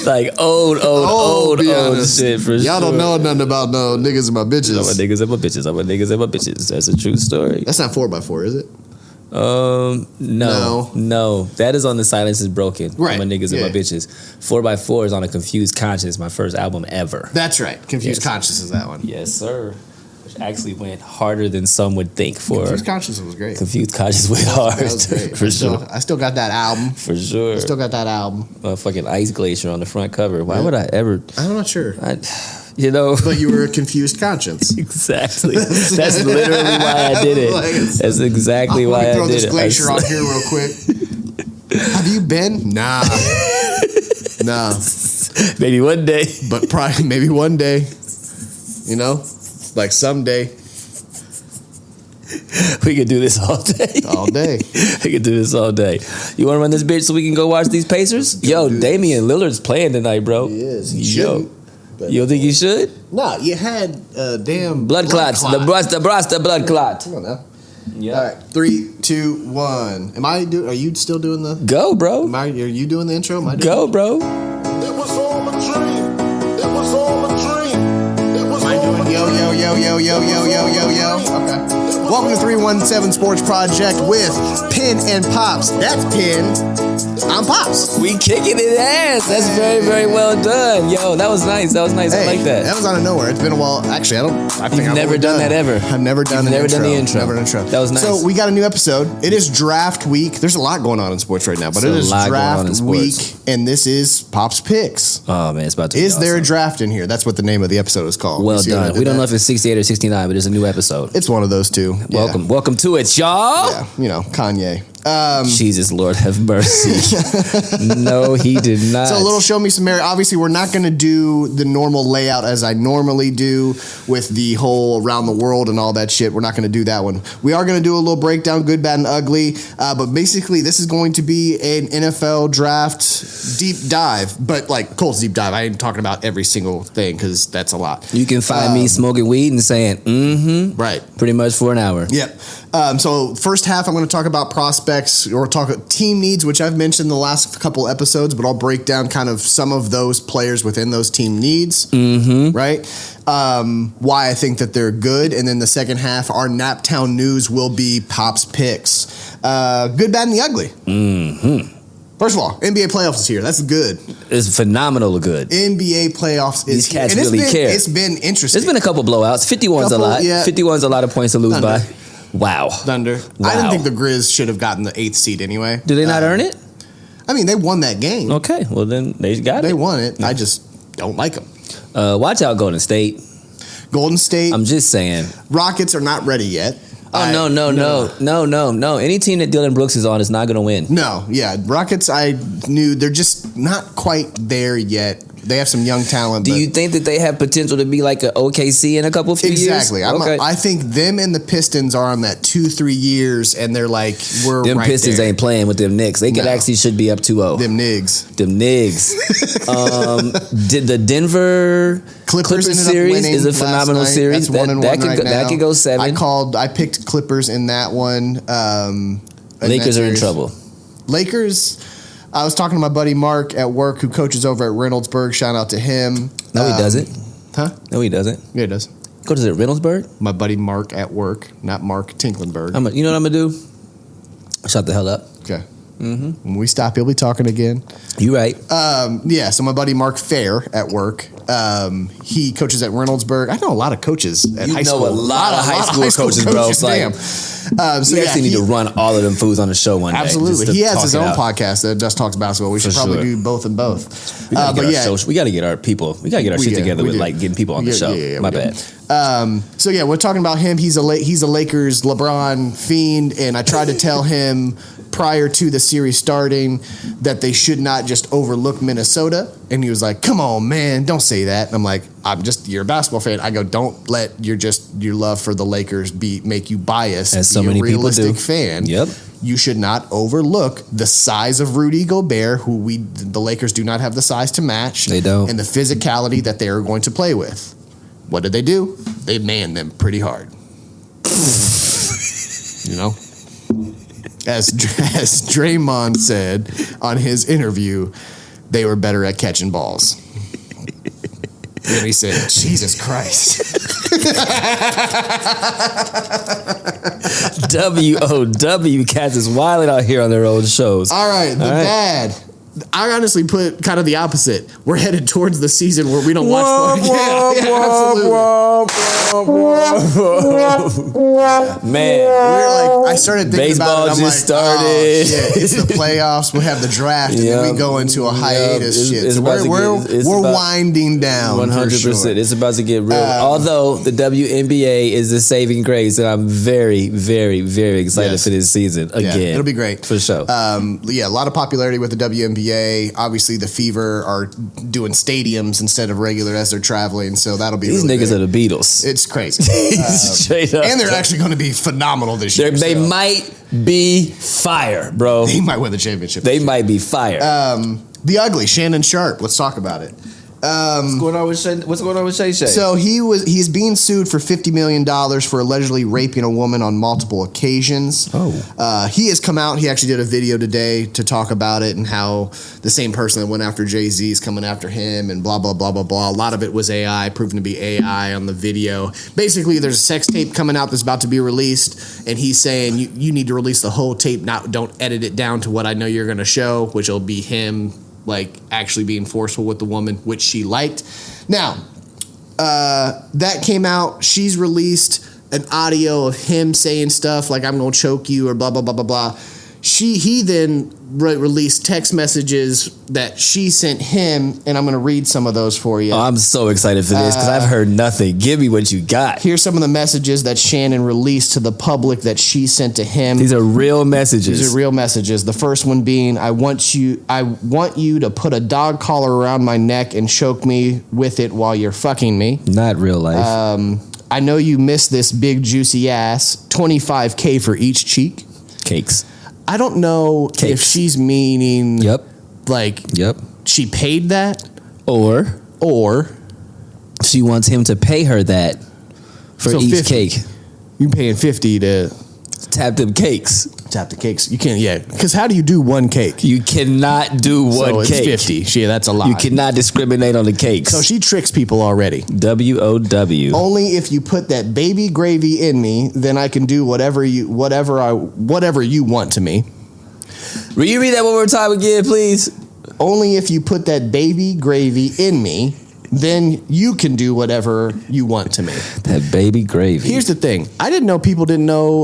Like old shit for sure. Y'all don't know nothing about no niggas and my bitches. I'm a niggas and my bitches. I'm a niggas and my bitches. That's a true story. That's not 4x4, is it? No. That is on the Silence is Broken. Right. I'm a niggas and my bitches. 4x4 is on a Confused Conscience, my first album ever. That's right. Confused Conscience is that one. Yes, sir. Which actually went harder than some would think for. Confused Conscience was great. Confused Conscience went hard. That was great. For sure. I still got that album. For sure. Still got that album. Fucking Ice Glacier on the front cover. Why would I ever? I'm not sure. You know, but you were a confused conscience. Exactly. That's literally why I did it. That's exactly why I did it. Throw this glacier on here real quick. Have you been? Nah. Maybe one day. But probably maybe one day. You know, like someday. We could do this all day. All day. We could do this all day. You want to run this bitch so we can go watch these Pacers? Yo, Damian Lillard's playing tonight, bro. He is. He shouldn't. You don't think you should? No, you had damn blood clots. The blood clot. Come on now. Yeah. All right, 3, 2, 1. Are you still doing the? Go, bro. Are you doing the intro? Am I doing Go, bro. It was all a dream. It was all a dream. It was Am I doing yo? Okay. Welcome to 317 Sports Project with Pin and Pops. That's Pin. I'm Pops. We kicking it ass. That's very, very well done. Yo, that was nice. Hey, I like that. That was out of nowhere. It's been a while. Actually, You've never done that ever. I've never done the intro. Never done the intro. That was nice. So we got a new episode. It is draft week. There's a lot going on in sports right now, but it is draft week, and this is Pops Picks. Oh man, it's about to be Is there a draft in here? That's what the name of the episode is called. Well done. We don't know if it's 68 or 69, but it's a new episode. It's one of those two. Welcome to it, y'all. Yeah, Kanye. Jesus, Lord have mercy. No, he did not. So a little show me some merit. Obviously, we're not going to do the normal layout as I normally do with the whole around the world and all that shit. We're not going to do that one. We are going to do a little breakdown, good, bad, and ugly. But basically, this is going to be an NFL draft deep dive. But like Colts deep dive. I ain't talking about every single thing because that's a lot. You can find me smoking weed and saying, right, pretty much for an hour. Yep. So first half, I'm going to talk about prospects or talk team needs, which I've mentioned the last couple episodes, but I'll break down kind of some of those players within those team needs, right? Why I think that they're good. And then the second half, our Naptown news will be Pops Picks. Good, bad, and the ugly. First of all, NBA playoffs is here. That's good. It's phenomenal good. NBA playoffs is here. These cats really care. It's been interesting. There's been a couple blowouts. 51's a lot. Yeah. 51's a lot of points to lose by. Wow. Thunder. Wow. I didn't think the Grizz should have gotten the 8th seed anyway. Did they not earn it? I mean, they won that game. Okay, well then they got it. They won it. I just don't like them. Watch out, Golden State. Golden State. I'm just saying. Rockets are not ready yet. Oh, no. Any team that Dylan Brooks is on is not going to win. No, yeah. Rockets, I knew they're just not quite there yet. They have some young talent. Do you think that they have potential to be like an OKC in a couple of years? Exactly. I think them and the Pistons are on that 2-3 years, and they're like, them right Pistons there. Ain't playing with them Knicks. They could actually should be up 2-0. Them Nigs. Did the Denver Clippers series is a phenomenal series. That could go 7. I picked Clippers in that one. Lakers are in trouble. Lakers. I was talking to my buddy Mark at work, who coaches over at Reynoldsburg. Shout out to him. No, he doesn't. Huh? No, he doesn't. Yeah, he does. Coaches at Reynoldsburg? My buddy Mark at work, not Mark Tinklenberg. You know what I'm going to do? Shut the hell up. Okay. When we stop, he'll be talking again. You right. Yeah, so my buddy Mark Fair at work, he coaches at Reynoldsburg. I know a lot of coaches at high school. You know a lot of high school coaches, bro. Damn. We actually need to run all of them fools on the show one day. Absolutely. He has his own podcast that just talks basketball. We should probably do both and both. We got to get our people. We got to get our shit together with like getting people on the show. My bad. So yeah, we're talking about him. He's a Lakers LeBron fiend, and I tried to tell him prior to the series starting that they should not just overlook Minnesota. And he was like, come on, man, don't say that. And I'm like, you're a basketball fan. I go, don't let your love for the Lakers make you biased. As so many people do. Fan. Yep. You should not overlook the size of Rudy Gobert, who the Lakers do not have the size to match. They don't. And the physicality that they are going to play with. What did they do? They manned them pretty hard. You know? As Draymond said on his interview, they were better at catching balls. And he said, Jesus Christ. WOW cats is wilding out here on their own shows. All right, the bad. I honestly put kind of the opposite. We're headed towards the season where we don't watch. Absolutely. Man, we're like, I started thinking baseball about it. I'm just like, started. Oh, shit, it's the playoffs. We'll have the draft, and then we go into a hiatus. So we're winding down. 100%. Sure. It's about to get real. Although the WNBA is the saving grace, and I'm very, very, very excited for this season again. Yeah, it'll be great for sure. A lot of popularity with the WNBA. Obviously, the Fever are doing stadiums instead of regular as they're traveling, so that'll be these really niggas big. Are the Beatles. It's crazy, straight up, and they're actually going to be phenomenal this year. They might be fire, bro. They might win the championship. They might be fire. The ugly Shannon Sharp. Let's talk about it. What's going on with Shay Shay? So he's being sued for $50 million for allegedly raping a woman on multiple occasions. He has come out. He actually did a video today to talk about it and how the same person that went after Jay-Z is coming after him and blah, blah, blah, blah, blah. A lot of it was AI, proven to be AI on the video. Basically, there's a sex tape coming out that's about to be released, and he's saying you need to release the whole tape. Don't edit it down to what I know you're going to show, which will be him like actually being forceful with the woman, which she liked. Now, that came out. She's released an audio of him saying stuff like, I'm going to choke you or blah, blah, blah, blah, blah. He then released text messages that she sent him, and I'm going to read some of those for you. Oh, I'm so excited for this because I've heard nothing. Give me what you got. Here's some of the messages that Shannon released to the public that she sent to him. These are real messages. These are real messages. The first one being, I want you to put a dog collar around my neck and choke me with it while you're fucking me. Not real life. I know you miss this big juicy ass. $25K for each cheek. Cakes. I don't know if she's meaning she paid that or she wants him to pay her that for each 50. cake. You paying 50 to tap them cakes. Tap the cakes. You can't, because how do you do one cake? You cannot do one it's cake. 50. Yeah, that's a lot. You cannot discriminate on the cakes. So she tricks people already. WOW. Only if you put that baby gravy in me, then I can do whatever you want to me. Will you read that one more time again, please? Only if you put that baby gravy in me, then you can do whatever you want to me. That baby gravy. Here's the thing. I didn't know people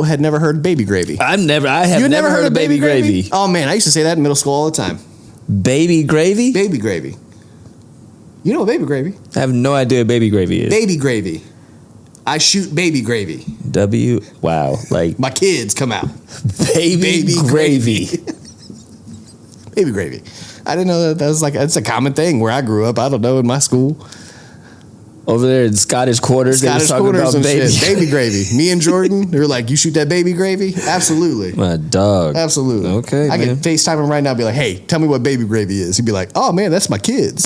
had never heard of baby gravy. I have never heard of baby gravy. Oh man, I used to say that in middle school all the time. Baby gravy? Baby gravy. You know what baby gravy? I have no idea what baby gravy is. Baby gravy. I shoot baby gravy. Wow. Like my kids come out. Baby gravy. Baby gravy. I didn't know that was it's a common thing where I grew up. I don't know, in my school. Over there in Scottish Quarters, they were talking about baby gravy. Me and Jordan, they were like, you shoot that baby gravy? Absolutely. My dog. Absolutely. Okay, I can FaceTime him right now and be like, hey, tell me what baby gravy is. He'd be like, oh man, that's my kids.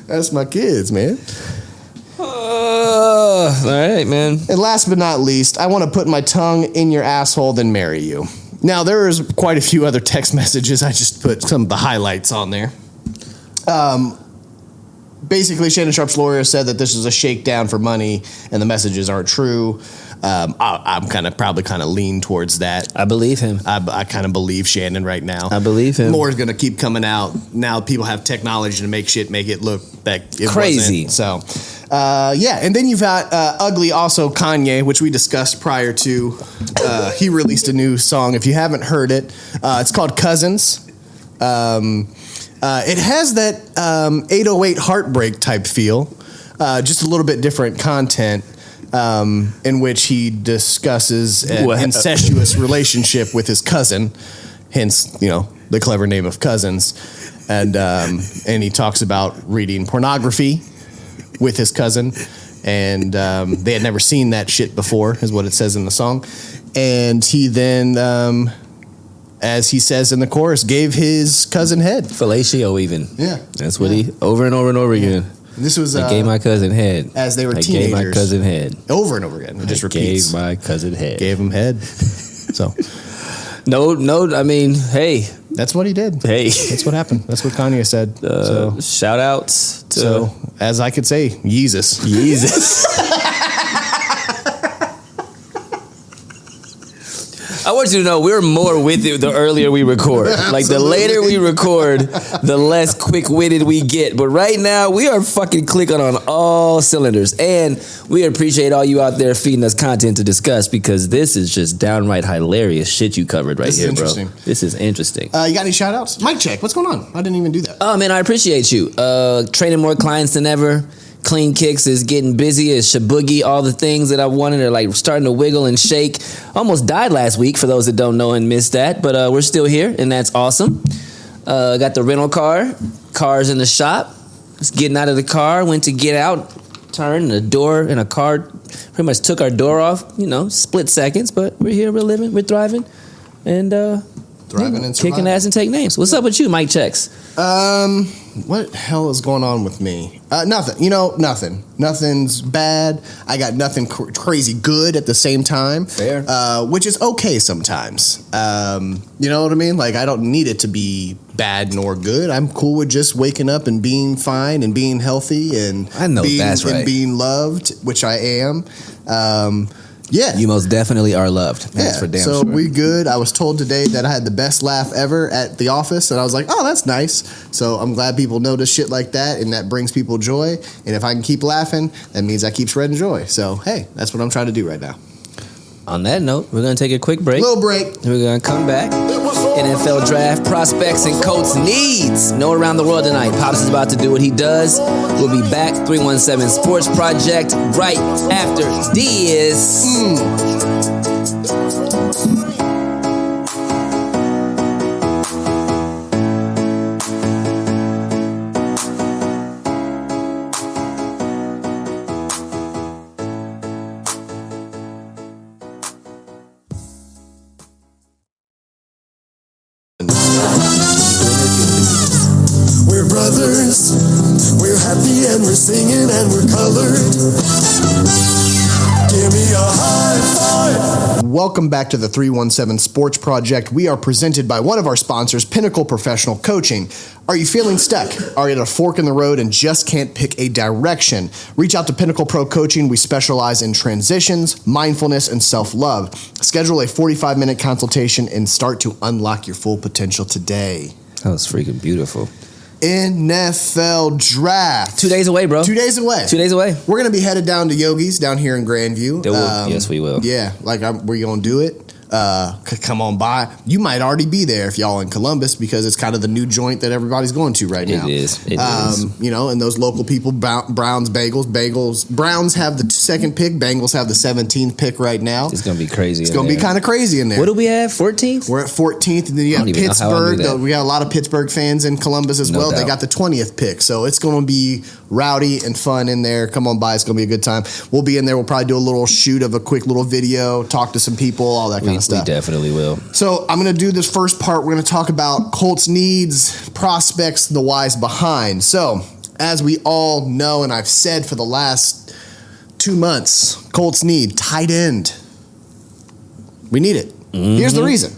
That's my kids, man. All right, man. And last but not least, I want to put my tongue in your asshole, then marry you. Now, there is quite a few other text messages. I just put some of the highlights on there. Basically, Shannon Sharp's lawyer said that this is a shakedown for money, and the messages aren't true. I'm probably lean towards that. I believe him. I kind of believe Shannon right now. I believe him. More is going to keep coming out. Now people have technology to make it look like it crazy. Wasn't. So, and then you've got Ugly, also Kanye, which we discussed prior to. He released a new song. If you haven't heard it, it's called Cousins. It has that 808 Heartbreak type feel, just a little bit different content. In which he discusses an incestuous relationship with his cousin, hence, the clever name of Cousins. And he talks about reading pornography with his cousin. And they had never seen that shit before, is what it says in the song. And he then, as he says in the chorus, gave his cousin head. Fellatio even. Yeah. That's what he, over and over and over again. This was I gave my cousin head. As they were teenagers. I gave my cousin head. Over and over again. It just repeats. Gave my cousin head. Gave him head. So, No. I mean, hey, that's what he did. hey. That's what happened. That's what Kanye said. Shout outs to So, as I could say, Yeezus. I want you to know we're more with it the earlier we record. Like the later we record, the less quick-witted we get. But right now, we are fucking clicking on all cylinders. And we appreciate all you out there feeding us content to discuss because this is just downright hilarious shit you covered right here, bro. This is interesting. You got any shout-outs? Mic check. What's going on? I didn't even do that. Oh, man, I appreciate you. Training more clients than ever. Clean Kicks is getting busy. It's Shaboogie. All the things that I wanted are like starting to wiggle and shake. Almost died last week for those that don't know and missed that. But we're still here, and that's awesome. Got the rental car. Car's in the shop. Just getting out of the car. Went to get out. Turned the door in a car. Pretty much took our door off. Split seconds. But we're here. We're living. We're thriving. And Thriving and kicking ass and take names. What's up with you, Mike Checks? What the hell is going on with me? Nothing. Nothing. Nothing's bad. I got nothing crazy good at the same time. Fair. Which is okay sometimes. You know what I mean? Like, I don't need it to be bad nor good. I'm cool with just waking up and being fine and being healthy and I know that's right. And being loved, which I am. Yeah. You most definitely are loved. That's for damn so sure. we good. I was told today that I had the best laugh ever at the office, and I was like, oh, that's nice. So I'm glad people notice shit like that, and that brings people joy. And if I can keep laughing, that means I keep spreading joy. So, hey, that's what I'm trying to do right now. On that note, we're going to take a quick break. Little break. We're going to come back. NFL draft, prospects, and Colts needs. No around the world tonight. Pops is about to do what he does. We'll be back. 317 Sports Project right after this. We're brothers, we're happy and we're singing and we're colored. Give me a high five. Welcome back to the 317 Sports Project. We are presented by one of our sponsors, Pinnacle Professional Coaching. Are you feeling stuck? Are you at a fork in the road and just can't pick a direction? Reach out to Pinnacle Pro Coaching. We specialize in transitions, mindfulness, and self-love. Schedule a 45-minute consultation and start to unlock your full potential today. That was freaking beautiful. NFL Draft. 2 days away, bro. 2 days away. 2 days away. We're going to be headed down to Yogi's down here in Grandview. Yes, we will. Yeah, we're going to do it. Come on by. You might already be there if y'all in Columbus because it's kind of the new joint that everybody's going to right now. It is. And those local people, Browns, Bagels. Browns have the second pick. Bengals have the 17th pick right now. It's going to be crazy. It's going to be kind of crazy in there. What do we have? 14th? We're at 14th. And then you have Pittsburgh. We got a lot of Pittsburgh fans in Columbus as well. doubt. They got the 20th pick. So it's going to be rowdy and fun in there. Come on by. It's going to be a good time. We'll be in there. We'll probably do a little shoot of a quick little video, talk to some people, all that kind of stuff. We definitely will. So I'm going to do this first part. We're going to talk about Colts needs, prospects, the whys behind. So as we all know, and I've said for the last 2 months, Colts need tight end. We need it. Here's the reason.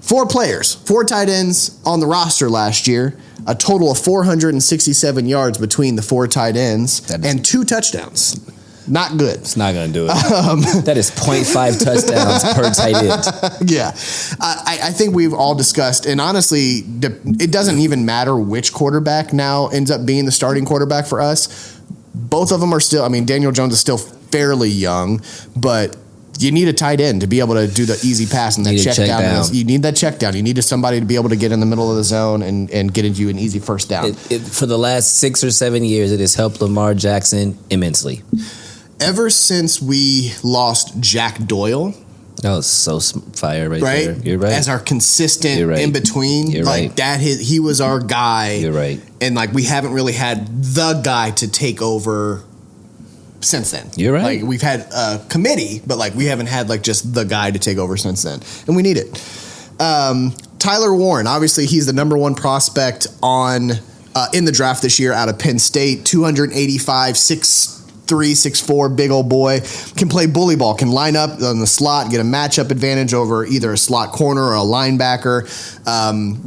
4 players, 4 tight ends on the roster last year, a total of 467 yards between the 4 tight ends, and 2 touchdowns. Not good. It's not going to do it. That is 0.5 touchdowns per tight end. Yeah. I think we've all discussed, and honestly, it doesn't even matter which quarterback now ends up being the starting quarterback for us. Both of them are still, Daniel Jones is still fairly young, but you need a tight end to be able to do the easy pass and that check down. You need that check down. You need somebody to be able to get in the middle of the zone and get you an easy first down. For the last 6 or 7 years, it has helped Lamar Jackson immensely. Ever since we lost Jack Doyle, that was so fire right there. You're right. As our consistent in between, he was our guy. You're right. And we haven't really had the guy to take over since then. You're right. We've had a committee, but we haven't had just the guy to take over since then, and we need it. Tyler Warren, obviously, he's the number 1 prospect in the draft this year out of Penn State. 285, 6'3", 6'4", big old boy. Can play bully ball, can line up on the slot, get a matchup advantage over either a slot corner or a linebacker.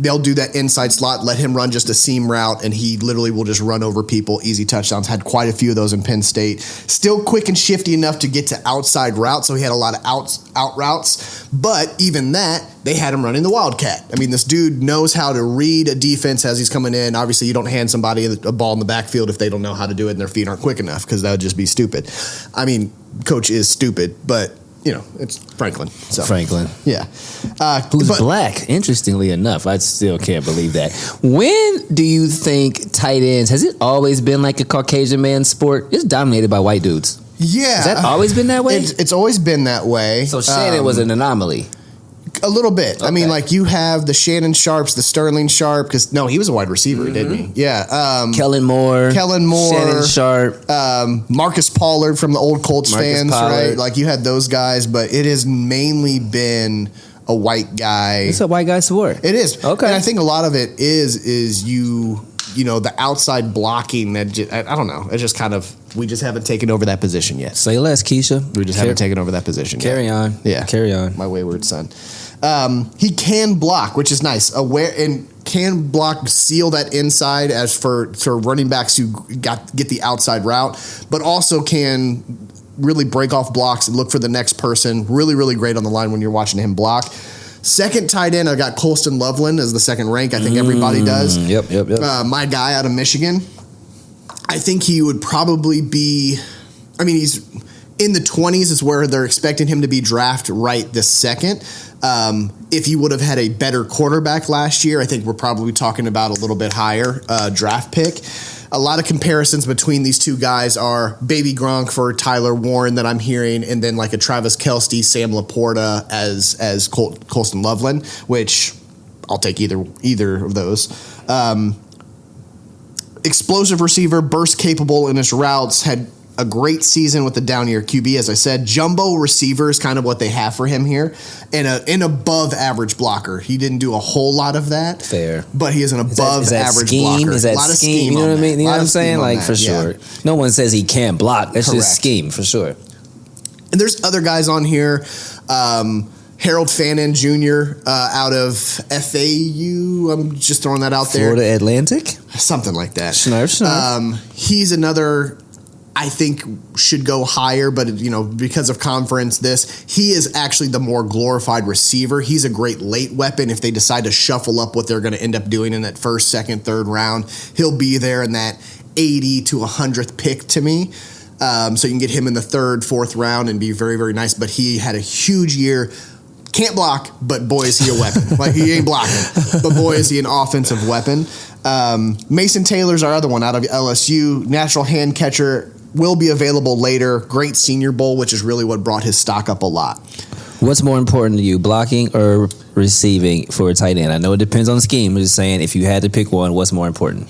They'll do that inside slot, let him run just a seam route, and he literally will just run over people, easy touchdowns. Had quite a few of those in Penn State. Still quick and shifty enough to get to outside routes, so he had a lot of out routes. But even that, they had him running the Wildcat. I mean, this dude knows how to read a defense as he's coming in. Obviously, you don't hand somebody a ball in the backfield if they don't know how to do it and their feet aren't quick enough, because that would just be stupid. I mean, coach is stupid, but, it's Franklin. So. Franklin. Yeah. Who's black, interestingly enough. I still can't believe that. When do you think tight ends, has it always been like a Caucasian man's sport? It's dominated by white dudes. Yeah. Has that always been that way? It's always been that way. So Shannon was an anomaly. A little bit. Okay. I mean, like, you have the Shannon Sharps, the Sterling Sharp, because, no, he was a wide receiver, didn't he? Yeah. Kellen Moore. Shannon Sharp. Marcus Pollard from the old Colts fans, Pollard. right? Like, you had those guys, but it has mainly been a white guy. It's a white guy sport. It is. Okay. And I think a lot of it is the outside blocking that I don't know. It's just kind of, we just haven't taken over that position yet. Say less, Keisha. We just haven't taken over that position yet. Carry on. Yeah. Carry on. My wayward son. He can block, which is nice. And can block, seal that inside as for running backs who get the outside route, but also can really break off blocks and look for the next person. Really, really great on the line when you're watching him block. Second tight end, I got Colston Loveland as the second rank. I think everybody does. Yep. My guy out of Michigan. I think he would probably be, he's in the 20s is where they're expecting him to be drafted right this second. If he would have had a better quarterback last year, I think we're probably talking about a little bit higher draft pick. A lot of comparisons between these two guys are Baby Gronk for Tyler Warren that I'm hearing, and then like a Travis Kelce, Sam Laporta as Colston Loveland, which I'll take either of those. Explosive receiver, burst capable in his routes, had a great season with the down year QB, as I said. Jumbo receiver is kind of what they have for him here, and an above average blocker. He didn't do a whole lot of that. Fair. But he is an above average scheme? blocker. Is that a lot of scheme? You know what I mean? You know what I'm saying? Like, for sure. Yeah. No one says he can't block. That's Correct. just scheme, for sure. And there's other guys on here. Harold Fannin Jr. Out of FAU. I'm just throwing that out there. Florida Atlantic? Something like that. Snarf. He's another, I think, should go higher, but because of conference, he is actually the more glorified receiver. He's a great late weapon. If they decide to shuffle up what they're going to end up doing in that first, second, third round, he'll be there in that 80 to 100th pick to me. So you can get him in the third, fourth round and be very, very nice. But he had a huge year. Can't block, but boy, is he a weapon. Like, he ain't blocking, but boy, is he an offensive weapon. Mason Taylor's our other one out of LSU. Natural hand catcher, will be available later. Great Senior Bowl, which is really what brought his stock up a lot. What's more important to you, blocking or receiving for a tight end? I know it depends on the scheme. I'm just saying, if you had to pick one, what's more important?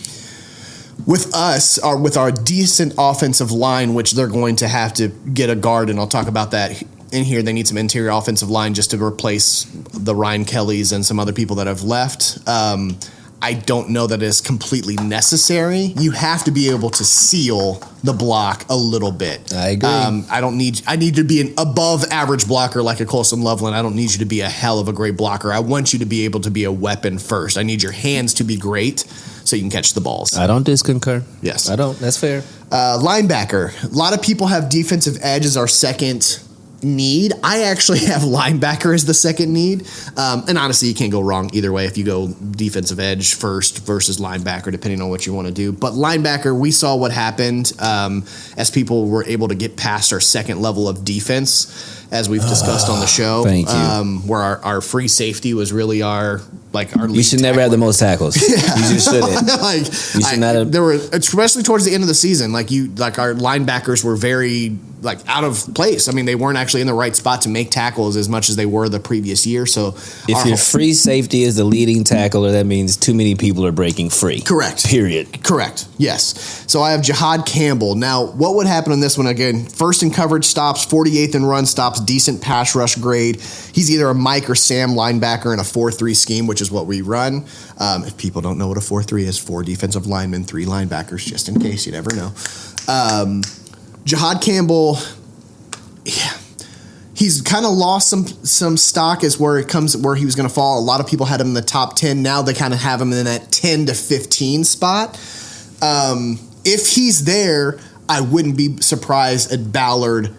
With us, with our decent offensive line, which they're going to have to get a guard, and I'll talk about that in here. They need some interior offensive line just to replace the Ryan Kellys and some other people that have left. I don't know that it's completely necessary. You have to be able to seal the block a little bit. I agree. I need to be an above average blocker like a Colston Loveland. I don't need you to be a hell of a great blocker. I want you to be able to be a weapon first. I need your hands to be great so you can catch the balls. I don't disconcur. Yes. I don't. That's fair. Linebacker. A lot of people have defensive edge as our second need. I actually have linebacker as the second need. And honestly, you can't go wrong either way if you go defensive edge first versus linebacker, depending on what you want to do. But linebacker, we saw what happened as people were able to get past our second level of defense, as we've discussed on the show. Thank you. Where our free safety was really our lead. You should never have the most tackles. Yeah. You just shouldn't. You should not have. There were, especially towards the end of the season, our linebackers were very out of place. I mean, they weren't actually in the right spot to make tackles as much as they were the previous year. So if your free safety is the leading tackler, that means too many people are breaking free. Correct. Period. Correct. Yes. So I have Jihad Campbell. Now, what would happen on this one? Again, first in coverage stops, 48th in run stops, decent pass rush grade. He's either a Mike or Sam linebacker in a 4-3 scheme, which is what we run. If people don't know what a 4-3 is, 4 defensive linemen, 3 linebackers, just in case, you never know. Jahad Campbell, yeah, he's kind of lost some stock as where he was going to fall. A lot of people had him in the top 10. Now they kind of have him in that 10 to 15 spot. If he's there, I wouldn't be surprised at Ballard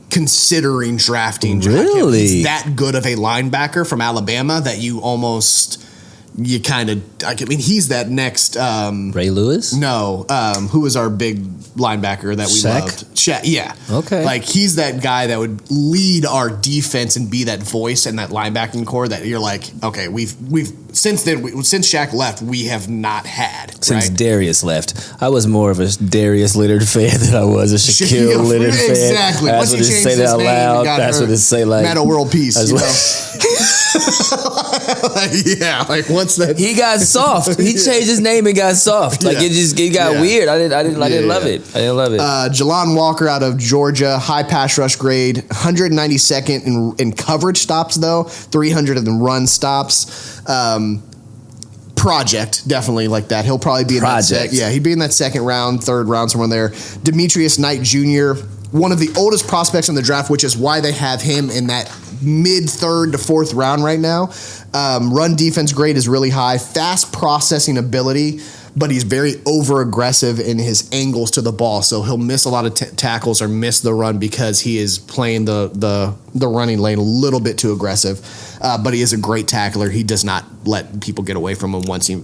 considering drafting Jahad Campbell. He's that good of a linebacker from Alabama that he's that next Ray Lewis? No, who was our big linebacker that we loved? Shaq, yeah. Okay. Like he's that guy that would lead our defense and be that voice and that linebacking core that you're like, okay, we've since Shaq left, we have not had. Since right? Darius left. I was more of a Darius Leonard fan than I was a Shaquille Leonard fan. Exactly. That's what it say that out loud. That's what it say like Metal World Peace. Yeah, like once that he got soft. He changed his name and got soft. Like it got weird. I didn't love it. I didn't love it. Jelon Walker out of Georgia, high pass rush grade, 192nd in coverage stops though, 300 in run stops. Project, definitely like that. He'll probably be in that he'd be in that second round, third round, somewhere there. Demetrius Knight Jr., one of the oldest prospects in the draft, which is why they have him in that mid third to fourth round right now. Run defense grade is really high. Fast processing ability, but he's very over aggressive in his angles to the ball. So he'll miss a lot of tackles or miss the run because he is playing the running lane a little bit too aggressive. But he is a great tackler. He does not let people get away from him once he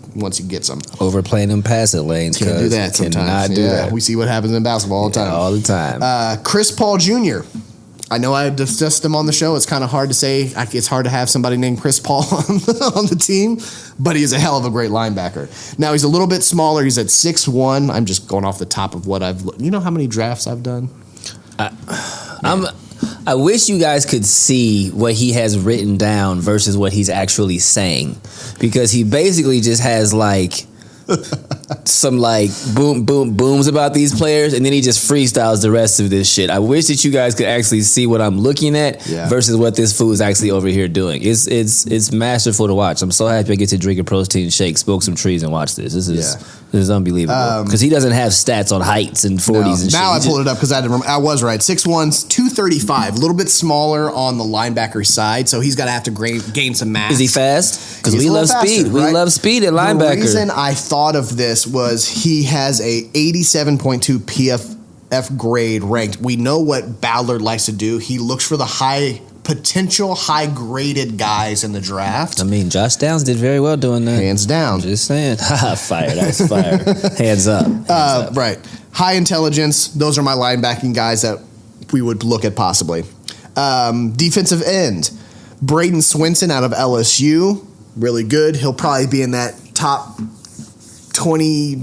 gets them. Overplaying them passing lanes. Can't do that sometimes. Cannot do that. We see what happens in basketball all the time. All the time. Chris Paul Jr., I know I discussed him on the show. It's kind of hard to say. It's hard to have somebody named Chris Paul on the team, but he is a hell of a great linebacker. Now, he's a little bit smaller. He's at 6'1". I'm just going off the top of what you know how many drafts I've done? I wish you guys could see what he has written down versus what he's actually saying, because he basically just has like some like booms about these players, and then he just freestyles the rest of this shit. I wish that you guys could actually see what I'm looking at versus what this fool is actually over here doing. It's masterful to watch. I'm so happy I get to drink a protein shake, smoke some trees, and watch this. This is unbelievable, because he doesn't have stats on heights and 40s and shit. Now I pulled it up because I was right. 6'1", 235, a little bit smaller on the linebacker side, so he's got to have to gain some mass. Is he fast? Because we love speed. We love speed at linebacker. The reason I thought of this was he has a 87.2 PFF grade ranked. We know what Ballard likes to do. He looks for the high graded guys in the draft. I mean, Josh Downs did very well doing that. Hands down. I'm just saying. Fire. That's fire. Hands up. Right. High intelligence. Those are my linebacking guys that we would look at possibly. Defensive end. Braden Swinson out of LSU. Really good. He'll probably be in that top 20,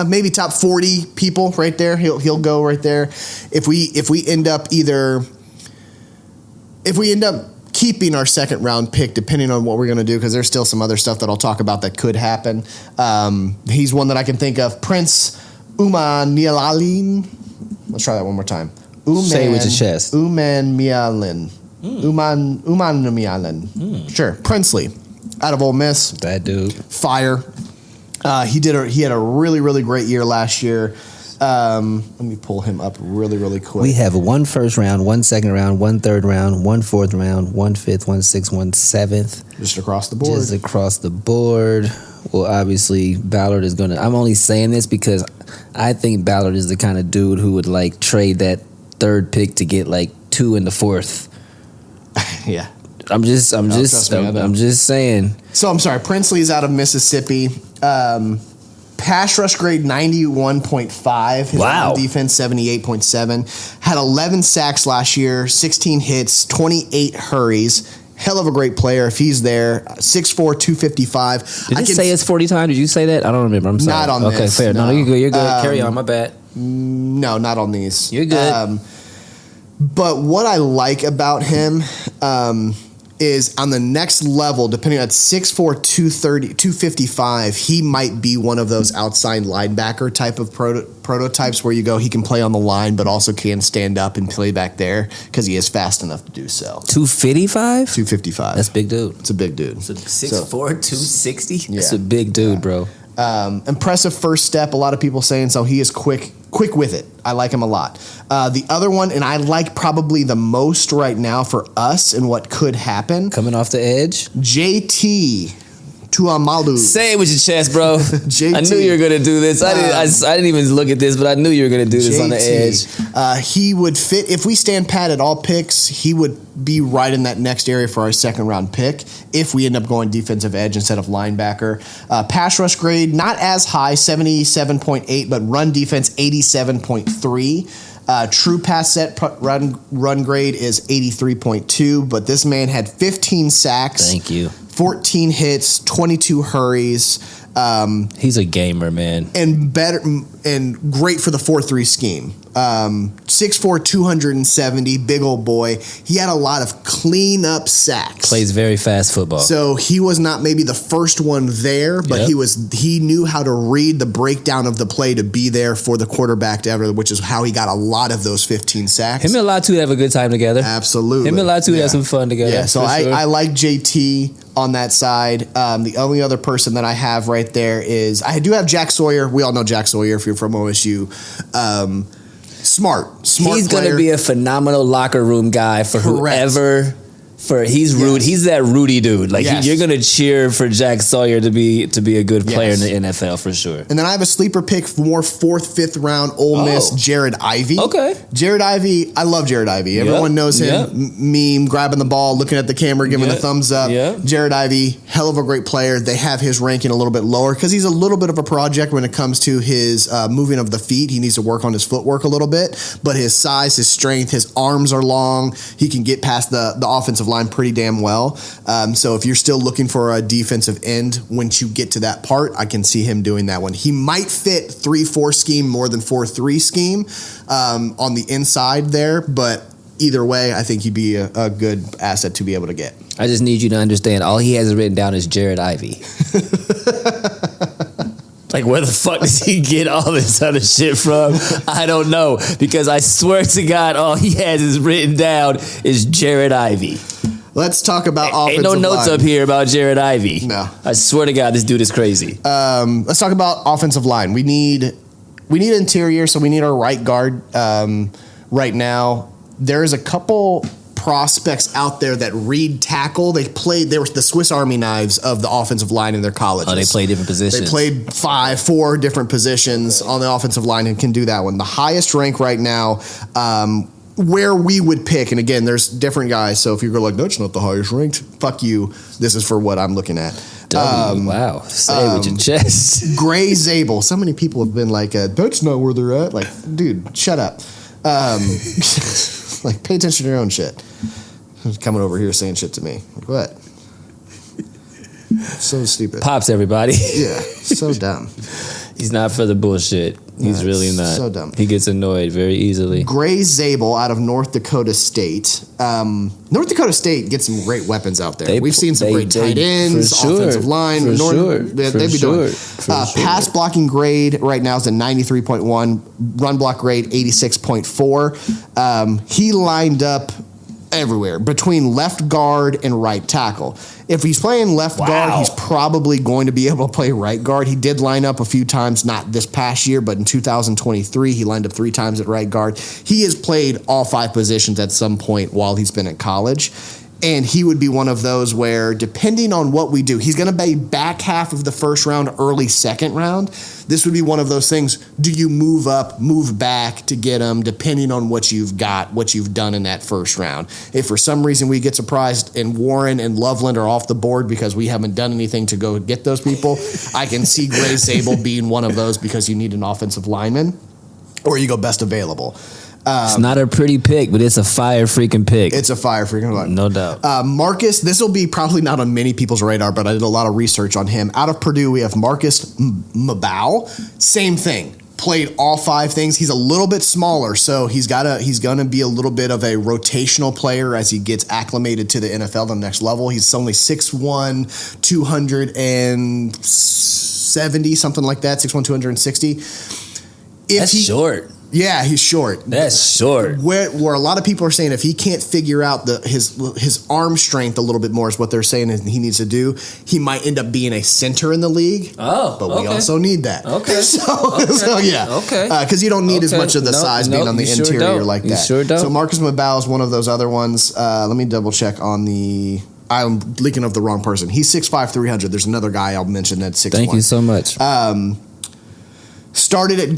maybe top 40 people right there. He'll go right there. If we end up keeping our second round pick, depending on what we're going to do, because there's still some other stuff that I'll talk about that could happen. He's one that I can think of. Prince Umanialalin. Let's try that one more time. Say it with your chest. Umanialalin. Umanialalin. Sure. Princely out of Ole Miss. Bad dude. Fire. He had a really, really great year last year. Let me pull him up really, really quick. We have 1 first round, 1 second round, 1 third round, 1 fourth round, 1 fifth, 1 sixth, 1 seventh. Just across the board. Just across the board. Well, obviously, Ballard is going to... I'm only saying this because I think Ballard is the kind of dude who would, like, trade that third pick to get, like, 2 in the fourth. Yeah. I'm just saying. So, I'm sorry. Princely's out of Mississippi. Pass rush grade 91.5. His own defense 78.7. Had 11 sacks last year, 16 hits, 28 hurries. Hell of a great player if he's there. 6'4", 255. Did you say it's 40 times? Did you say that? I don't remember. I'm sorry. Not on this. Okay, fair. No, you're good. You're good. Carry on. My bad. No, not on these. You're good. But what I like about him is on the next level, depending on 6'4", 230, 255, he might be one of those outside linebacker type of prototypes where you go, he can play on the line, but also can stand up and play back there because he is fast enough to do so. 255? 255. That's a big dude. It's a big dude. So 6'4", 260? Yeah. That's a big dude, bro. Impressive first step. A lot of people saying so. He is quick with it. I like him a lot. The other one, and I like probably the most right now for us and what could happen. Coming off the edge. JT Tuamalu. Say it with your chest, bro. JT. I knew you were going to do this. I didn't even look at this, but I knew you were going to do this on the edge. He would fit, if we stand pat at all picks, he would be right in that next area for our second round pick if we end up going defensive edge instead of linebacker. Pass rush grade, not as high, 77.8, but run defense, 87.3. True pass set run grade is 83.2, but this man had 15 sacks. Thank you. 14 hits, 22 hurries. He's a gamer, man. And great for the 4-3 scheme. 6'4", 270, big old boy. He had a lot of clean-up sacks. Plays very fast football. So he was not maybe the first one there, but he knew how to read the breakdown of the play to be there for the quarterback to ever, which is how he got a lot of those 15 sacks. Him and Latu have a good time together. Absolutely. Him and Latu have some fun together. Yeah, so I like JT on that side. The only other person that I have right there is, I do have Jack Sawyer. We all know Jack Sawyer if you're from OSU. Smart He's going to be a phenomenal locker room guy for whoever. He's rude. He's that Rudy dude. Like you're gonna cheer for Jack Sawyer to be a good player in the NFL for sure. And then I have a sleeper pick for more 4th, 5th round Ole Miss, Jared Ivey. Okay, Jared Ivey. I love Jared Ivey. Everyone knows him. Meme, grabbing the ball, looking at the camera, giving a thumbs up. Jared Ivey, hell of a great player. They have his ranking a little bit lower because he's a little bit of a project when it comes to his moving of the feet. He needs to work on his footwork a little bit, but his size, his strength, his arms are long. He can get past the offensive line pretty damn well. So if you're still looking for a defensive end, once you get to that part, I can see him doing that one. He might fit 3-4 scheme more than 4-3 scheme on the inside there, but either way, I think he'd be a good asset to be able to get. I just need you to understand, all he has written down is Jared Ivey. Like, where the fuck does he get all this other shit from? I don't know. Because I swear to God, all he has is written down is Jared Ivey. Let's talk about offensive line. Ain't no notes up here about Jared Ivey. No. I swear to God, this dude is crazy. Let's talk about offensive line. We need interior, so we need our right guard right now. There's a couple prospects out there that read tackle. They were the Swiss Army knives of the offensive line in their colleges. Oh, they play different positions. They played 4 different positions on the offensive line and can do that one. The highest rank right now, where we would pick, and again, there's different guys, so if you're like, that's not the highest ranked, fuck you. This is for what I'm looking at. Wow. Say it with your chest. Gray Zabel. So many people have been like, that's not where they're at. Like, dude, shut up. Like, pay attention to your own shit. Coming over here saying shit to me. Like, what? So stupid. Pops, everybody. Yeah, so dumb. He's not for the bullshit. He's really not. So dumb. He gets annoyed very easily. Gray Zabel out of North Dakota State. North Dakota State gets some great weapons out there. We've seen some great tight ends, offensive line. They'd be doing. Pass blocking grade right now is a 93.1. Run block grade 86.4. He lined up everywhere between left guard and right tackle. If he's playing left guard, he's probably going to be able to play right guard. He did line up a few times, not this past year, but in 2023, he lined up 3 times at right guard. He has played all 5 positions at some point while he's been at college. And he would be one of those where, depending on what we do, he's going to be back half of the first round, early second round. This would be one of those things. Do you move up, move back to get him, depending on what you've got, what you've done in that first round? If for some reason we get surprised and Warren and Loveland are off the board because we haven't done anything to go get those people, I can see Gray Zabel being one of those because you need an offensive lineman, or you go best available. It's not a pretty pick, but it's a fire freaking pick. It's a fire freaking pick. No doubt. Marcus, this will be probably not on many people's radar, but I did a lot of research on him. Out of Purdue, we have Marcus Mabau. Same thing. Played all 5 things. He's a little bit smaller, so he's going to be a little bit of a rotational player as he gets acclimated to the NFL, the next level. He's only 6'1", 270, something like that, 6'1", 260. That's short. Yeah, he's short. That's short. Where a lot of people are saying if he can't figure out his arm strength a little bit more is what they're saying he needs to do, he might end up being a center in the league. Oh, but we also need that. Okay. So yeah. Okay. Because you don't need as much of the size being on the interior like that. You sure don't. So Marcus Mabao is one of those other ones. Let me double check on the. I'm leaking of the wrong person. He's 6'5", 300. There's another guy I'll mention that's 6'1". Thank you so much. Started at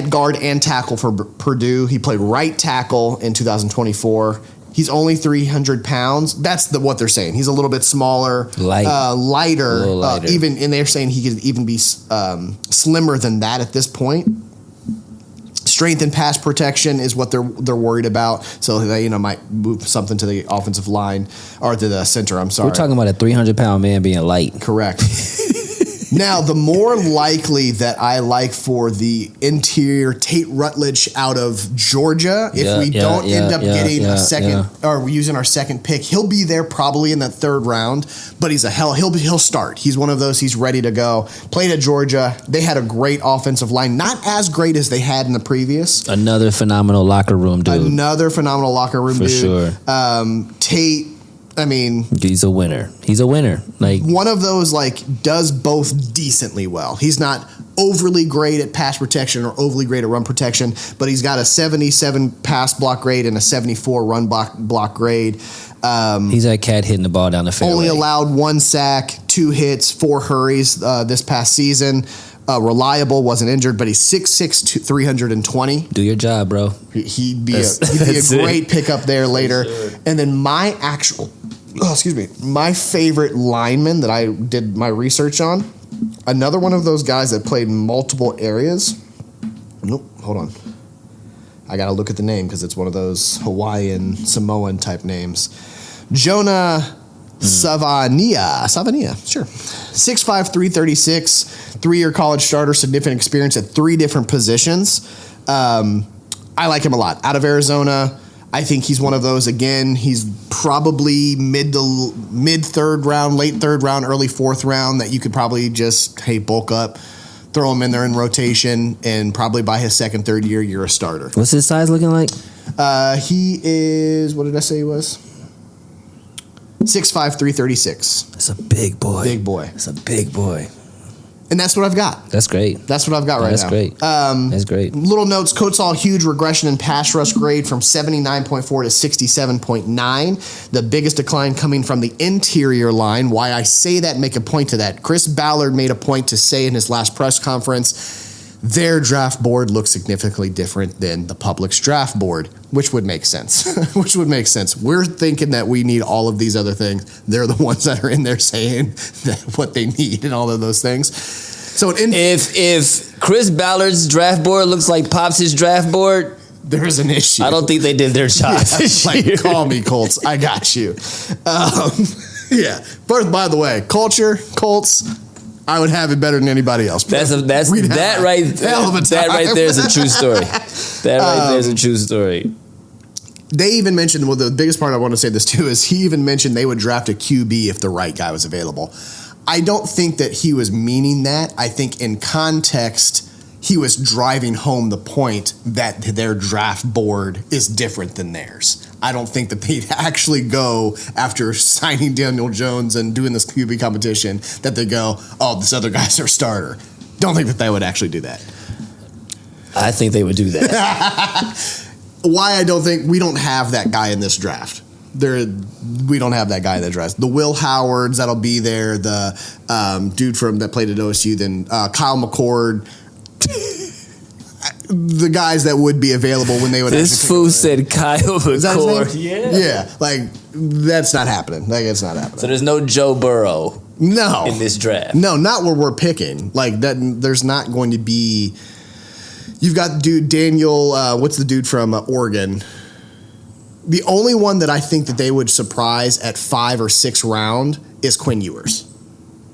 guard and tackle for Purdue. He played right tackle in 2024. He's only 300 pounds. That's what they're saying. He's a little bit smaller, lighter. Even, and they're saying he could even be slimmer than that at this point. Strength and pass protection is what they're worried about. So they might move something to the offensive line or to the center. I'm sorry. We're talking about a 300-pound man being light. Correct. Now, the more likely that I like for the interior Tate Rutledge out of Georgia, if we don't end up getting a second or using our second pick, he'll be there probably in that third round. But he'll start. He's one of those. He's ready to go. Played at Georgia. They had a great offensive line, not as great as they had in the previous. Another phenomenal locker room dude. For sure. Tate. I mean, he's a winner. Like one of those, does both decently well. He's not overly great at pass protection or overly great at run protection, but he's got a 77 pass block grade and a 74 run block grade. He's that cat hitting the ball down the fairway. Only allowed 1 sack, 2 hits, 4 hurries this past season. Reliable, wasn't injured, but he's 6'6", 320. Do your job, bro. He'd be a great pickup there later. Sure. And then my favorite lineman that I did my research on, another one of those guys that played multiple areas. Nope, hold on. I got to look at the name because it's one of those Hawaiian, Samoan type names. Jonah Savania, sure. 6'5", 336, 3-year college starter, significant experience at 3 different positions. I like him a lot. Out of Arizona, I think he's one of those, again, he's probably mid third round, late third round, early fourth round that you could probably just, bulk up, throw him in there in rotation, and probably by his second, third year, you're a starter. What's his size looking like? He is, what did I say he was? 6'5", 336. That's a big boy. That's a big boy. And that's what I've got. That's great. That's what I've got right now. That's great. Little notes, Coach saw a huge regression in pass rush grade from 79.4 to 67.9. The biggest decline coming from the interior line. Why I say that, make a point to that. Chris Ballard made a point to say in his last press conference, their draft board looks significantly different than the public's draft board, which would make sense. We're thinking that we need all of these other things. They're the ones that are in there saying that what they need and all of those things. So if Chris Ballard's draft board looks like Pops' draft board, there's an issue. I don't think they did their job. Call me, Colts. I got you. First, by the way, culture, Colts, I would have it better than anybody else. That right there is a true story. There's a true story. They even mentioned, the biggest part I want to say this too is he even mentioned they would draft a QB if the right guy was available. I don't think that he was meaning that. I think in context, he was driving home the point that their draft board is different than theirs. I don't think that they'd actually go after signing Daniel Jones and doing this QB competition that they go, this other guy's our starter. Don't think that they would actually do that. I think they would do that. Why I don't think we don't have that guy in this draft. We don't have that guy in the draft. The Will Howards that'll be there. The dude that played at OSU. Then Kyle McCord. The guys that would be available when they would. This fool said Kyle McCord. Yeah, that's not happening. It's not happening. So there's no Joe Burrow. No, in this draft. No, not where we're picking. That there's not going to be. You've got Daniel. What's the dude from Oregon? The only one that I think that they would surprise at 5 or 6 round is Quinn Ewers.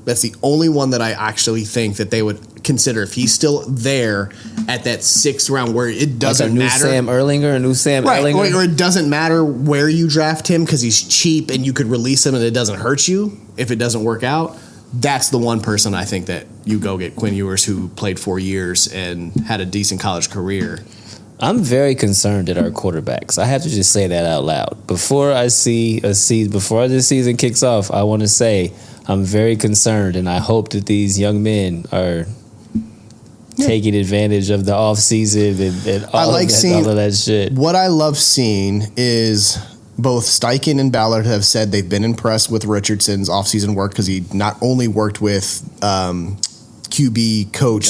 That's the only one that I actually think that they would consider if he's still there at that 6th round where it doesn't matter. A new Sam Erlinger. Or it doesn't matter where you draft him because he's cheap and you could release him and it doesn't hurt you if it doesn't work out. That's the one person I think that you go get Quinn Ewers, who played 4 years and had a decent college career. I'm very concerned at our quarterbacks. I have to just say that out loud. Before this season kicks off, I want to say I'm very concerned, and I hope that these young men are taking advantage of the off season and all of that shit. What I love seeing is both Steichen and Ballard have said they've been impressed with Richardson's offseason work because he not only worked with QB coach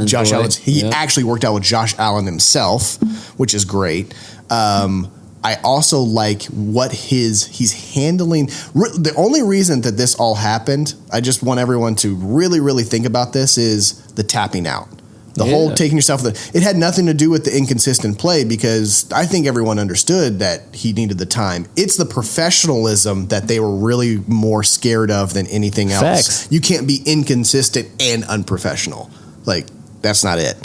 Josh Allen. He actually worked out with Josh Allen himself, which is great. I also like what he's handling. The only reason that this all happened, I just want everyone to really, really think about this, is the tapping out. The whole taking yourself, it had nothing to do with the inconsistent play, because I think everyone understood that he needed the time. It's the professionalism that they were really more scared of than anything else. Facts. You can't be inconsistent and unprofessional. Like, that's not it.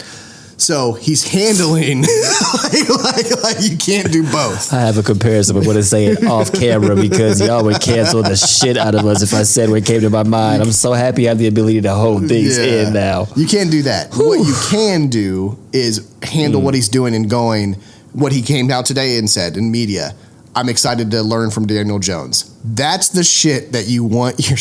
So he's handling like you can't do both. I have a comparison, but want to say it off camera because y'all would cancel the shit out of us if I said what came to my mind. I'm so happy I have the ability to hold things in now. You can't do that. Whew. What you can do is handle what he's doing and going, what he came out today and said in media. I'm excited to learn from Daniel Jones. That's the shit that you want your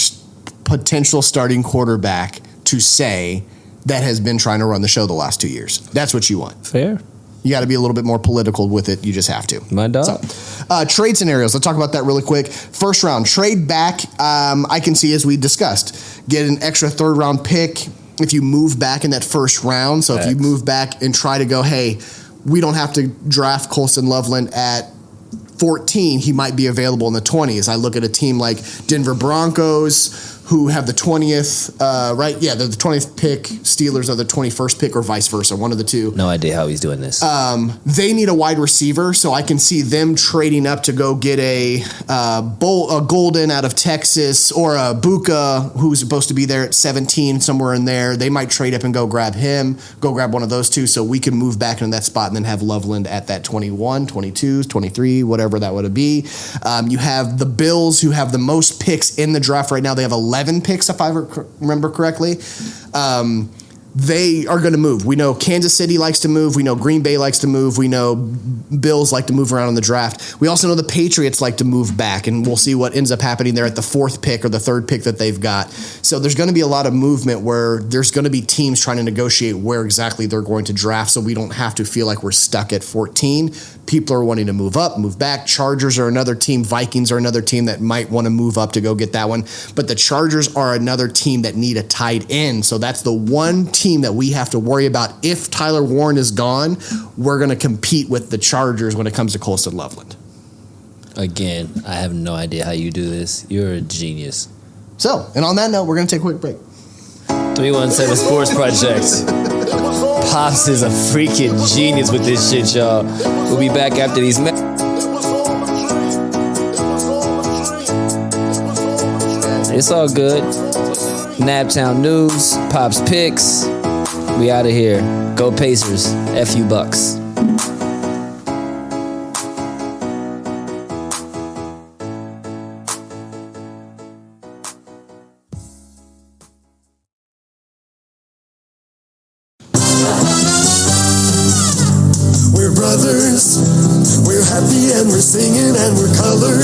potential starting quarterback to say that has been trying to run the show the last 2 years. That's what you want. Fair. You got to be a little bit more political with it. You just have to. My dog. So, trade scenarios. Let's talk about that really quick. First round, trade back. I can see, as we discussed, get an extra third round pick if you move back in that first round. So if you move back and try to go, hey, we don't have to draft Colston Loveland at 14. He might be available in the 20s. I look at a team like Denver Broncos, who have the 20th, right? Yeah, they're the 20th pick. Steelers are the 21st pick, or vice versa, one of the two. No idea how he's doing this. They need a wide receiver, so I can see them trading up to go get a Golden out of Texas, or a Buka, who's supposed to be there at 17, somewhere in there. They might trade up and go grab him, go grab one of those two, so we can move back into that spot and then have Loveland at that 21, 22, 23, whatever that would be. You have the Bills, who have the most picks in the draft right now. They have 11 picks, if I remember correctly. They are going to move. We know Kansas City likes to move. We know Green Bay likes to move. We know Bills like to move around in the draft. We also know the Patriots like to move back, and we'll see what ends up happening there at the 4th pick or the 3rd pick that they've got. So there's going to be a lot of movement where there's going to be teams trying to negotiate where exactly they're going to draft, so we don't have to feel like we're stuck at 14. People are wanting to move up, move back. Chargers are another team. Vikings are another team that might want to move up to go get that one. But the Chargers are another team that need a tight end. So that's the one team that we have to worry about. If Tyler Warren is gone, we're going to compete with the Chargers when it comes to Colston Loveland. Again, I have no idea how you do this. You're a genius. So, and on that note, we're going to take a quick break. 317 Sports Project. Pops is a freaking genius with this shit, y'all. We'll be back after these It's all good. Naptown News, Pops Picks. We out of here. Go Pacers. F you Bucks. We're brothers, we're happy and we're singing and we're colored.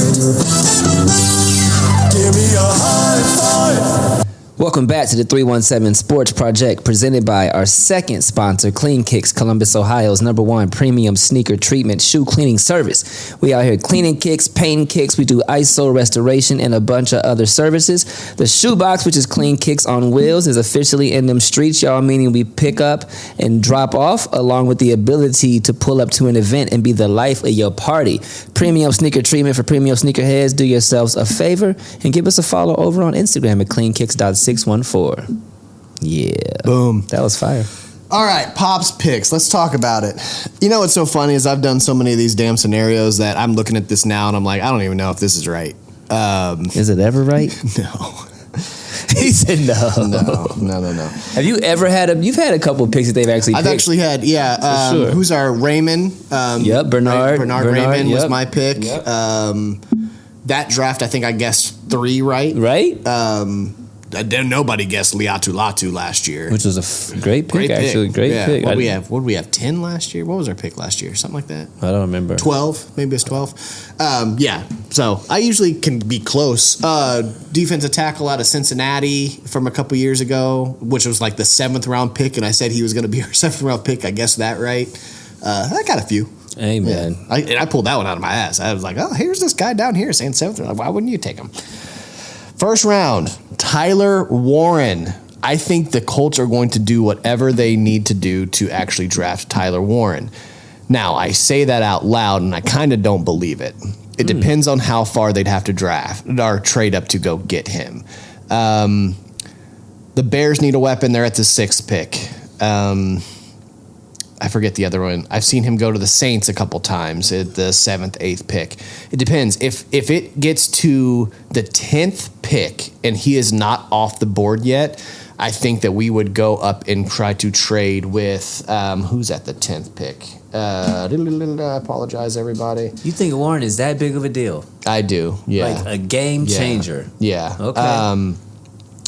Give me a high five. Welcome back to the 317 Sports Project, presented by our second sponsor, Clean Kicks, Columbus, Ohio's #1 premium sneaker treatment shoe cleaning service. We out here cleaning kicks, painting kicks. We do ISO restoration and a bunch of other services. The shoebox, which is Clean Kicks on wheels, is officially in them streets, y'all, meaning we pick up and drop off, along with the ability to pull up to an event and be the life of your party. Premium sneaker treatment for premium sneakerheads. Do yourselves a favor and give us a follow over on Instagram at cleankicks.614. Yeah. Boom. That was fire. All right, Pops Picks. Let's talk about it. You know what's so funny is I've done so many of these damn scenarios that I'm looking at this now and I'm like, I don't even know if this is right. Is it ever right? No. He said no. No. Have you ever had you've had a couple of picks that they've actually picked? I've actually had, yeah. Sure. Who's our Raymond? Yep, Bernard Raymond was yep. my pick. Yep. That draft, I think I guessed 3 right. Right? nobody guessed Liatu Latu last year. Which was a great pick, actually. Great pick. What did we have? 10 last year? What was our pick last year? Something like that? I don't remember. 12. Maybe it's 12. Yeah. So I usually can be close. Defensive tackle out of Cincinnati from a couple years ago, which was like the 7th round pick, and I said he was going to be our 7th round pick. I guessed that right. I got a few. Amen. Yeah. I pulled that one out of my ass. I was like, oh, here's this guy down here saying 7th round. Why wouldn't you take him? First round, Tyler Warren. I think the Colts are going to do whatever they need to do to actually draft Tyler Warren. Now, I say that out loud, and I kind of don't believe it. It depends on how far they'd have to draft or trade up to go get him. The Bears need a weapon. They're at the 6th pick. I forget the other one. I've seen him go to the Saints a couple times at the 7th, 8th pick. It depends. If it gets to the 10th pick and he is not off the board yet, I think that we would go up and try to trade with who's at the 10th pick. I apologize, everybody. You think Warren is that big of a deal? I do, yeah. Like a game changer. Yeah. Okay.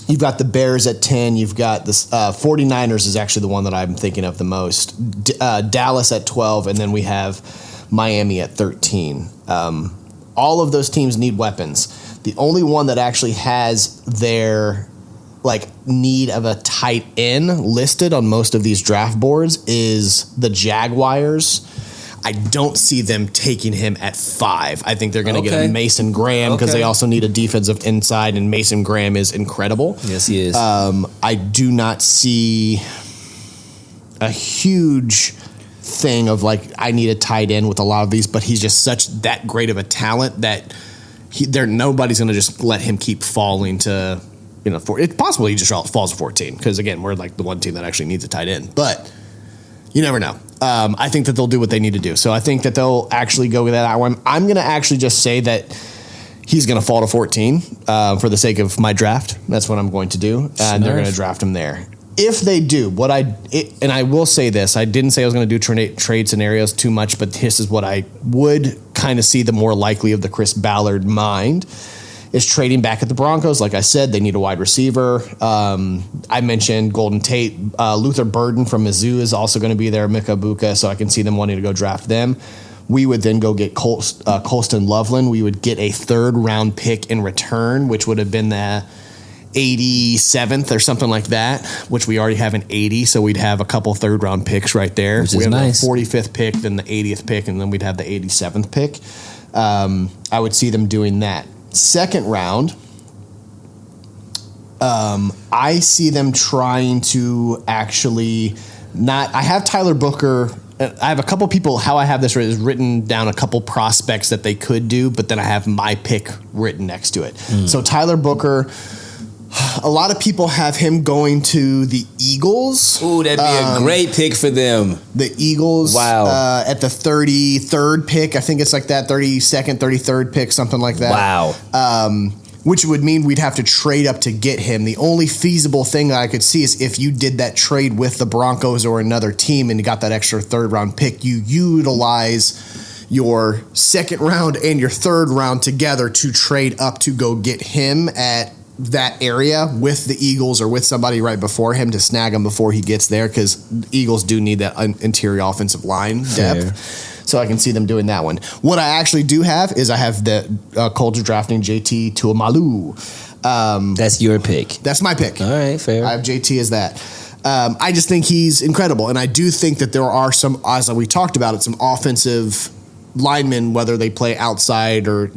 You've got the Bears at 10. You've got the 49ers is actually the one that I'm thinking of the most. Dallas at 12, and then we have Miami at 13. All of those teams need weapons. The only one that actually has their need of a tight end listed on most of these draft boards is the Jaguars. I don't see them taking him at 5. I think they're going to get a Mason Graham because they also need a defensive inside, and Mason Graham is incredible. Yes, he is. I do not see a huge thing of I need a tight end with a lot of these, but he's just that great of a talent that nobody's going to just let him keep falling to, it's possible he just falls to 14 because, again, we're the one team that actually needs a tight end, but you never know. I think that they'll do what they need to do. So I think that they'll actually go with that one. I'm going to actually just say that he's going to fall to 14 for the sake of my draft. That's what I'm going to do. And they're going to draft him there. If they do, and I will say this, I didn't say I was going to do trade scenarios too much, but this is what I would kind of see the more likely of the Chris Ballard mind. Is trading back at the Broncos. Like I said, they need a wide receiver. I mentioned Golden Tate. Luther Burden from Mizzou is also going to be there, Mika Buka, so I can see them wanting to go draft them. We would then go get Colston Loveland. We would get a 3rd round pick in return, which would have been the 87th or something like that, which we already have an 80, so we'd have a couple 3rd round picks right there. Which we is have nice. The 45th pick, then the 80th pick, and then we'd have the 87th pick. I would see them doing that. 2nd round, I see them trying to actually not. I have Tyler Booker. I have a couple people. How I have this is written down a couple prospects that they could do, but then I have my pick written next to it. So Tyler Booker. A lot of people have him going to the Eagles. Ooh, that'd be a great pick for them. The Eagles, wow. At the 33rd pick, I think it's like that 32nd, 33rd pick, something like that. Wow. Which would mean we'd have to trade up to get him. The only feasible thing that I could see is if you did that trade with the Broncos or another team and you got that extra 3rd round pick, you utilize your 2nd round and your 3rd round together to trade up to go get him at that area with the Eagles or with somebody right before him to snag him before he gets there, because the Eagles do need that interior offensive line depth. So I can see them doing that one. What I actually do have is I have the Colts drafting JT Tuimalu. That's your pick. That's my pick. All right, fair. I have JT as that. I just think he's incredible, and I do think that there are some, as we talked about it, some offensive linemen, whether they play outside or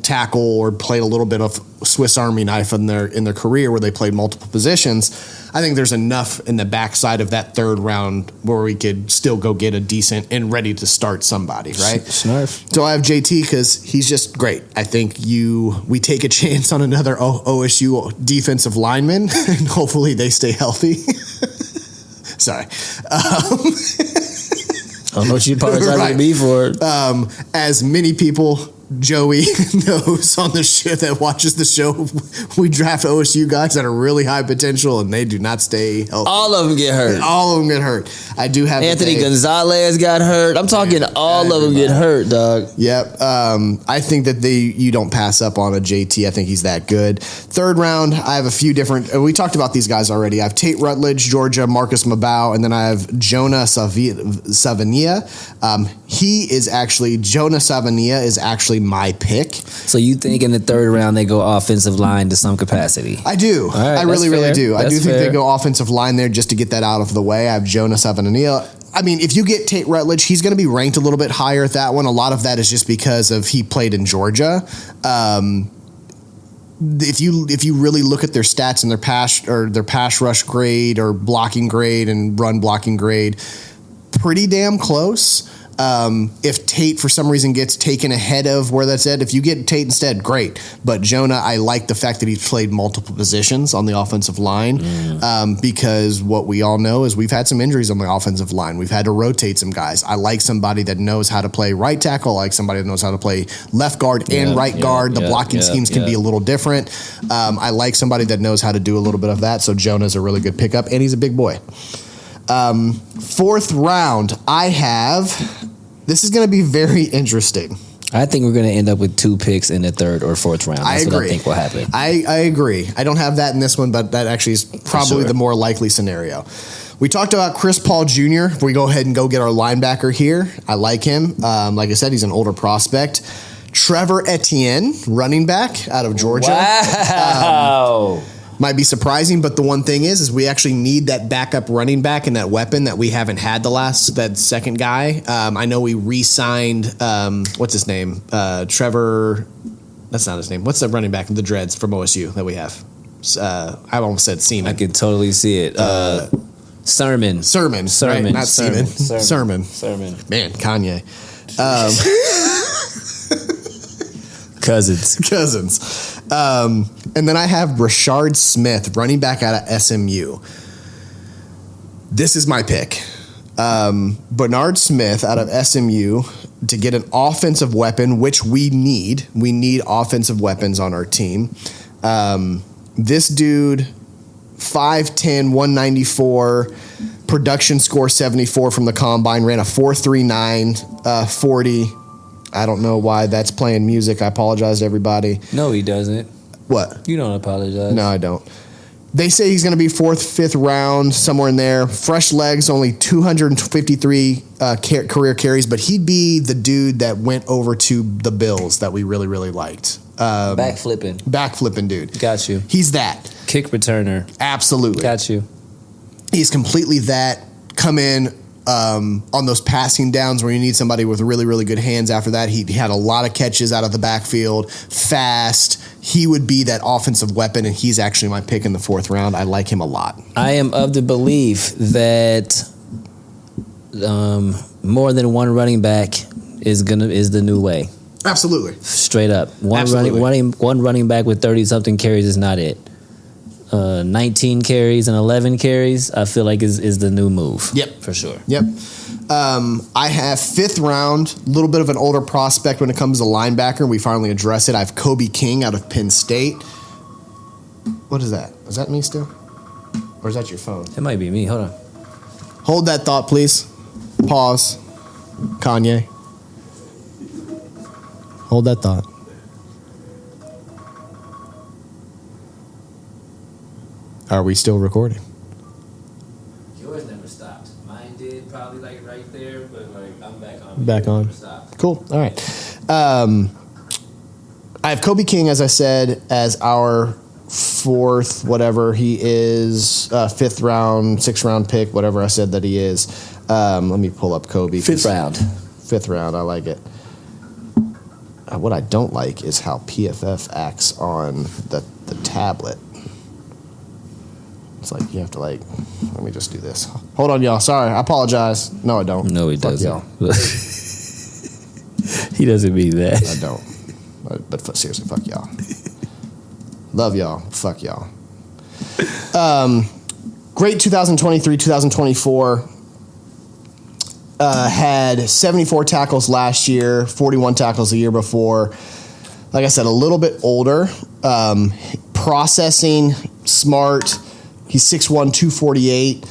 tackle or played a little bit of Swiss Army knife in their career where they played multiple positions. I think there's enough in the backside of that 3rd round where we could still go get a decent and ready to start somebody, right? Snarf. So I have JT because he's just great. I think we take a chance on another OSU defensive lineman, and hopefully they stay healthy. Sorry. I don't know what you apologize to me for. As many people Joey knows on the show that watches the show, we draft OSU guys that are really high potential and they do not stay healthy. All of them get hurt. All of them get hurt. I do have Anthony Gonzalez got hurt. I'm talking all of them get hurt, dog. Yep. I think that you don't pass up on a JT. I think he's that good. Third round, I have a few different. We talked about these guys already. I have Tate Rutledge, Georgia, Marcus Mabau, and then I have Jonah Savania. Jonah Savania is actually my pick. So you think in the third round they go offensive line to some capacity? I do. Right, I really do. That's I do think fair. they go offensive line there just to get that out of the way. I have Jonah Savania. I mean, if you get Tate Rutledge, he's going to be ranked a little bit higher at that one. A lot of that is just because he played in Georgia. If you really look at their stats and their pass rush grade or blocking grade and run blocking grade, pretty damn close. If Tate for some reason gets taken ahead of where that's at, if you get Tate instead, great. But Jonah, I like the fact that he's played multiple positions on the offensive line, because what we all know is we've had some injuries on the offensive line. We've had to rotate some guys. I like somebody that knows how to play right tackle. I like somebody that knows how to play left guard and right guard. The blocking schemes can be a little different. I like somebody that knows how to do a little bit of that. So Jonah's a really good pickup, and he's a big boy. Fourth round, I have. This is going to be very interesting. I think we're going to end up with 2 picks in the third or fourth round. That's what I think will happen. I agree. I don't have that in this one, but that actually is probably the more likely scenario. We talked about Chris Paul Jr. We go ahead and go get our linebacker here. I like him. Like I said, he's an older prospect. Trevor Etienne, running back out of Georgia. Wow. Might be surprising, but the one thing is we actually need that backup running back and that weapon that we haven't had that second guy. I know we re-signed, what's his name? Trevor, that's not his name. What's the running back, the dreads from OSU that we have? I almost said Seaman. I can totally see it. Sermon. Right? Not Seaman. Sermon. Man, Kanye. Cousins. And then I have Rashard Smith, running back out of SMU. This is my pick. Bernard Smith out of SMU to get an offensive weapon, which we need. We need offensive weapons on our team. This dude, 5'10", 194, production score 74 from the combine, ran a 4.39 40. I don't know why that's playing music. I apologize to everybody. No, he doesn't. What? You don't apologize. No, I don't. They say he's going to be 4th, 5th round, somewhere in there. Fresh legs, only 253 career carries, but he'd be the dude that went over to the Bills that we really, really liked. Backflipping dude. Got you. He's that. Kick returner. Absolutely. Got you. He's completely that. Come in on those passing downs where you need somebody with really, really good hands after that. He had a lot of catches out of the backfield, fast. He would be that offensive weapon, and he's actually my pick in the 4th round. I like him a lot. I am of the belief that more than one running back is the new way. Absolutely. Straight up. One Absolutely. running back with 30-something carries is not it. 19 carries and 11 carries, I feel like is the new move. Yep. For sure. Yep. I have 5th round, a little bit of an older prospect when it comes to linebacker. We finally address it. I have Kobe King out of Penn State. What is that? Is that me still? Or is that your phone? It might be me. Hold on. Hold that thought, please. Pause. Kanye. Hold that thought. Are we still recording? Yours never stopped. Mine did probably like right there, but like I'm back on. Back on. Cool. All right. I have Kobe King, as I said, as our 4th, whatever he is, 5th round, 6th round pick, whatever I said that he is. Let me pull up Kobe. 5th round. 5th round. I like it. What I don't like is how PFF acts on the tablet. It's like you have to let me just do this. Hold on, y'all. Sorry, I apologize. No, I don't. No, he doesn't. Y'all. He doesn't mean that. I don't. But seriously, fuck y'all. Love y'all. Fuck y'all. Great 2023, 2024. had 74 tackles last year, 41 tackles the year before. Like I said, a little bit older. Processing, smart. He's 6'1", 248.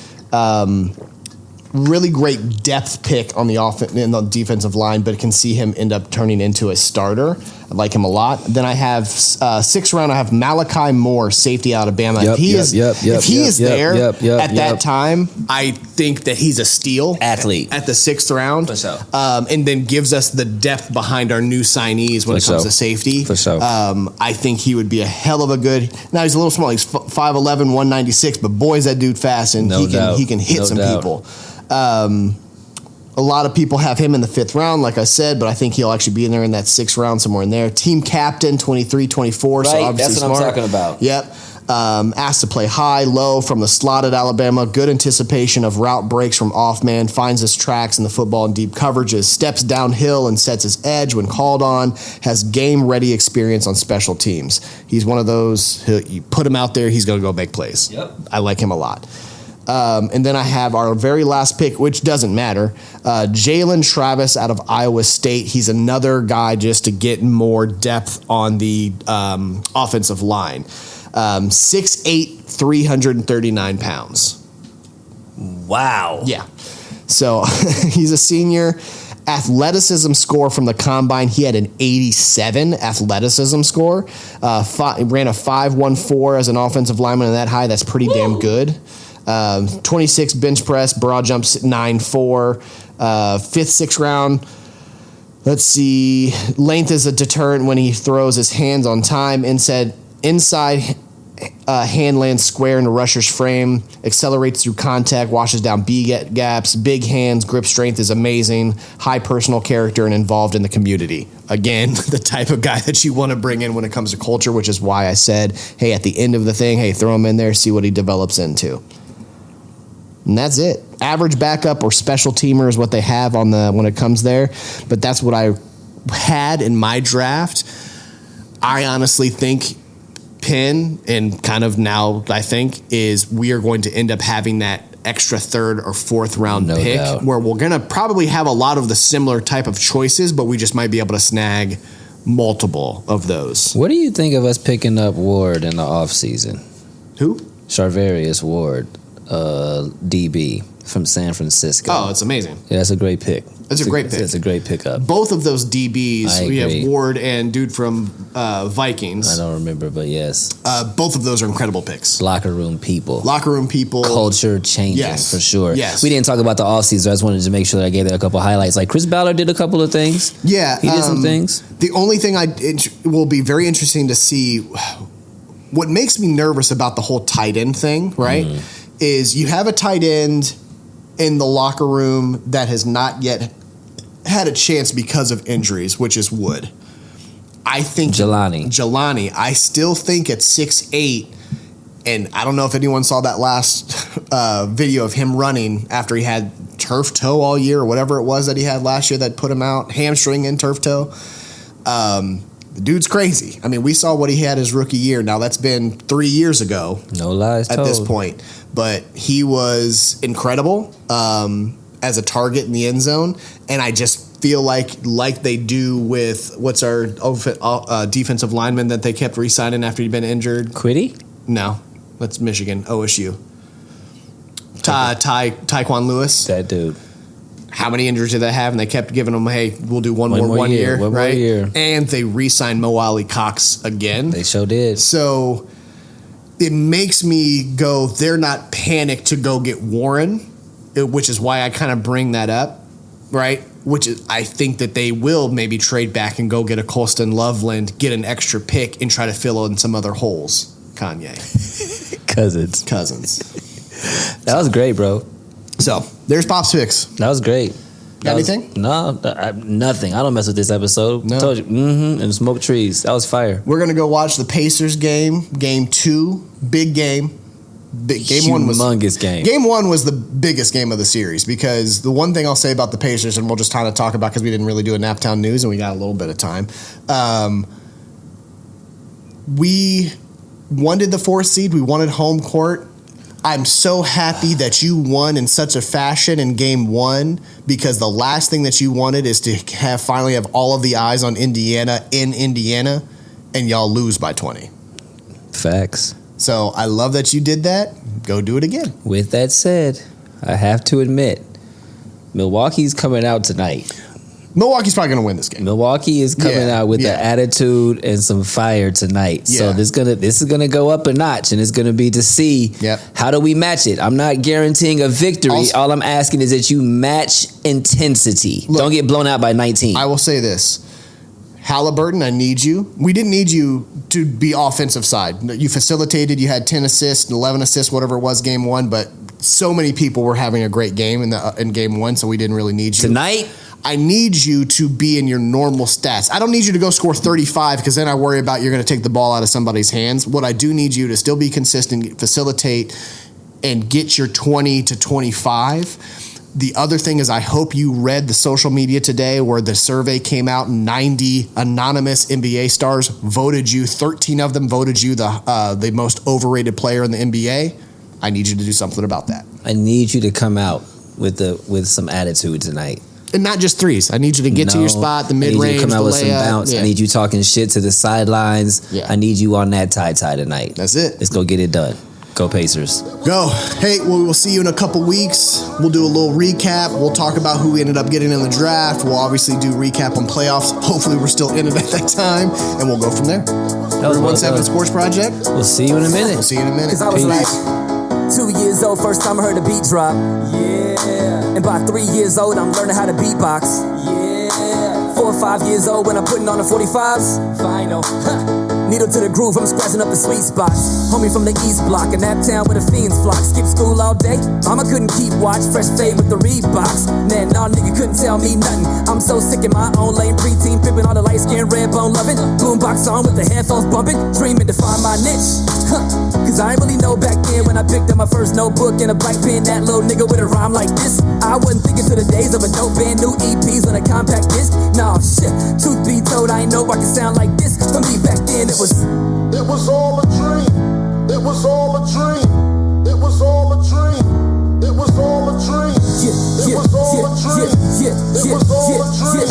Really great depth pick on the in the defensive line, but can see him end up turning into a starter. I like him a lot. Then I have 6th round. I have Malachi Moore, safety, Alabama. If he is there at that time, I think that he's a steal athlete at the 6th round. For sure. And then gives us the depth behind our new signees when it comes to safety. For sure. I think he would be a hell of a good. Now he's a little small. He's 5'11", 196, but boy is that dude fast, and he can hit some people. A lot of people have him in the 5th round, like I said, but I think he'll actually be in there in that 6th round, somewhere in there. Team captain, 23, 24, right, so obviously that's what smart. I'm talking about. Yep. Asked to play high, low from the slot at Alabama. Good anticipation of route breaks from off man. Finds his tracks in the football and deep coverages. Steps downhill and sets his edge when called on. Has game-ready experience on special teams. He's one of those, you put him out there, he's going to go make plays. Yep. I like him a lot. And then I have our very last pick, which doesn't matter, Jalen Travis out of Iowa State. He's another guy just to get more depth on the offensive line. 6'8", 339 pounds. Wow. Yeah. So he's a senior. Athleticism score from the combine, he had an 87 athleticism score. Ran a 5.14 as an offensive lineman, and that high, that's pretty damn good. 26 bench press, broad jumps 9.4. 5th, 6th round. Let's see. Length is a deterrent when he throws his hands on time. Inside hand lands square in the rusher's frame. Accelerates through contact. Washes down B gaps. Big hands. Grip strength is amazing. High personal character and involved in the community. Again, the type of guy that you want to bring in when it comes to culture, which is why I said, hey, at the end of the thing, hey, throw him in there, see what he develops into. And that's it. Average backup or special teamer is what they have on when it comes there. But that's what I had in my draft. I honestly think Penn, and kind of now I think, is we are going to end up having that extra 3rd or 4th round pick, where we're going to probably have a lot of the similar type of choices, but we just might be able to snag multiple of those. What do you think of us picking up Ward in the offseason? Who? Charvarius Ward. DB from San Francisco. Oh, it's amazing. Yeah, that's a great pick. It's a great pick. It's a great pickup. Both of those DBs, we have Ward and dude from Vikings. I don't remember, but yes. Both of those are incredible picks. Locker room people. Culture changing, for sure. Yes. We didn't talk about the offseason. I just wanted to make sure that I gave that a couple highlights. Like Chris Ballard did a couple of things. Yeah. He did some things. The only thing it will be very interesting to see, what makes me nervous about the whole tight end thing, right? Is you have a tight end in the locker room that has not yet had a chance because of injuries, which is Wood. I think Jelani. I still think at 6'8", and I don't know if anyone saw that last video of him running after he had turf toe all year or whatever it was that he had last year that put him out, hamstring and turf toe. The dude's crazy. I mean, we saw what he had his rookie year. Now, that's been 3 years ago. No lies at told. this point. But he was incredible as a target in the end zone. And I just feel like they do with, what's our defensive lineman that they kept re-signing after he'd been injured? Quiddy? No. That's Michigan, OSU. Tyquan Lewis. That dude. How many injuries did they have? And they kept giving them, hey, we'll do one more year, right? More year. And they re-signed Mo Ali Cox again. They sure did. So it makes me go, they're not panicked to go get Warren, which is why I kind of bring that up, right? Which is, I think that they will maybe trade back and go get a Colston Loveland, get an extra pick, and try to fill in some other holes. Kanye. Cousins. That was great, bro. So, there's Pop's picks. That was great. Got anything? Nothing. I don't mess with this episode. No. Told you. And smoke trees. That was fire. We're going to go watch the Pacers game 2. Big game. Game one was humongous game. Game 1 was the biggest game of the series, because the one thing I'll say about the Pacers, and we'll just kind of talk about because we didn't really do a Naptown News and we got a little bit of time. We wanted the 4th seed. We wanted home court. I'm so happy that you won in such a fashion in game 1, because the last thing that you wanted is to finally have all of the eyes on Indiana in Indiana, and y'all lose by 20. Facts. So I love that you did that. Go do it again. With that said, I have to admit, Milwaukee's coming out tonight. Milwaukee's probably going to win this game. Milwaukee is coming out with an attitude and some fire tonight. Yeah. So this is gonna go up a notch, and it's gonna be to see how do we match it. I'm not guaranteeing a victory. All I'm asking is that you match intensity. Look, don't get blown out by 19. I will say this. Halliburton, I need you. We didn't need you to be offensive side. You facilitated. You had 10 assists, 11 assists, whatever it was, game 1. But so many people were having a great game in game 1, so we didn't really need you. Tonight, I need you to be in your normal stats. I don't need you to go score 35, because then I worry about you're going to take the ball out of somebody's hands. What I do need you to still be consistent, facilitate, and get your 20 to 25. The other thing is, I hope you read the social media today where the survey came out. 90 anonymous NBA stars voted you. 13 of them voted you the most overrated player in the NBA. I need you to do something about that. I need you to come out with some attitude tonight. And not just threes. I need you to get to your spot, the mid-range, I need you to come out with some bounce. Yeah. I need you talking shit to the sidelines. Yeah. I need you on that tie tonight. That's it. Let's go get it done. Go Pacers. Go. Hey, we'll see you in a couple weeks. We'll do a little recap. We'll talk about who we ended up getting in the draft. We'll obviously do recap on playoffs. Hopefully we're still in it at that time. And we'll go from there. We're 1-7 Sports Project. We'll see you in a minute. We'll see you in a minute. Because I was like 2 years old, first time I heard a beat drop. Yeah. And by 3 years old, I'm learning how to beatbox. Yeah. 4 or 5 years old when I'm putting on the 45s. Final. Needle to the groove, I'm scratching up the sweet spots. Homie from the East Block, in that town where the fiends flock. Skip school all day, mama couldn't keep watch. Fresh fade with the Reeboks. Man, nah, nigga couldn't tell me nothing. I'm so sick in my own lane, preteen pimping, all the light skin, red bone loving. Boombox on with the headphones bumping, dreaming to find my niche. Cause I ain't really know back then when I picked up my first notebook and a black pen. That little nigga with a rhyme like this. I wasn't thinking to the days of a dope band, new EPs on a compact disc. Nah, shit, truth be told, I ain't know I could sound like this. For me back then, it was all a dream. It was all a dream. It was all a dream. It was all a dream. It was all a dream. It was all a dream.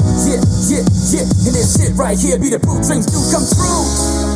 And this shit right here be the proof dreams do come true.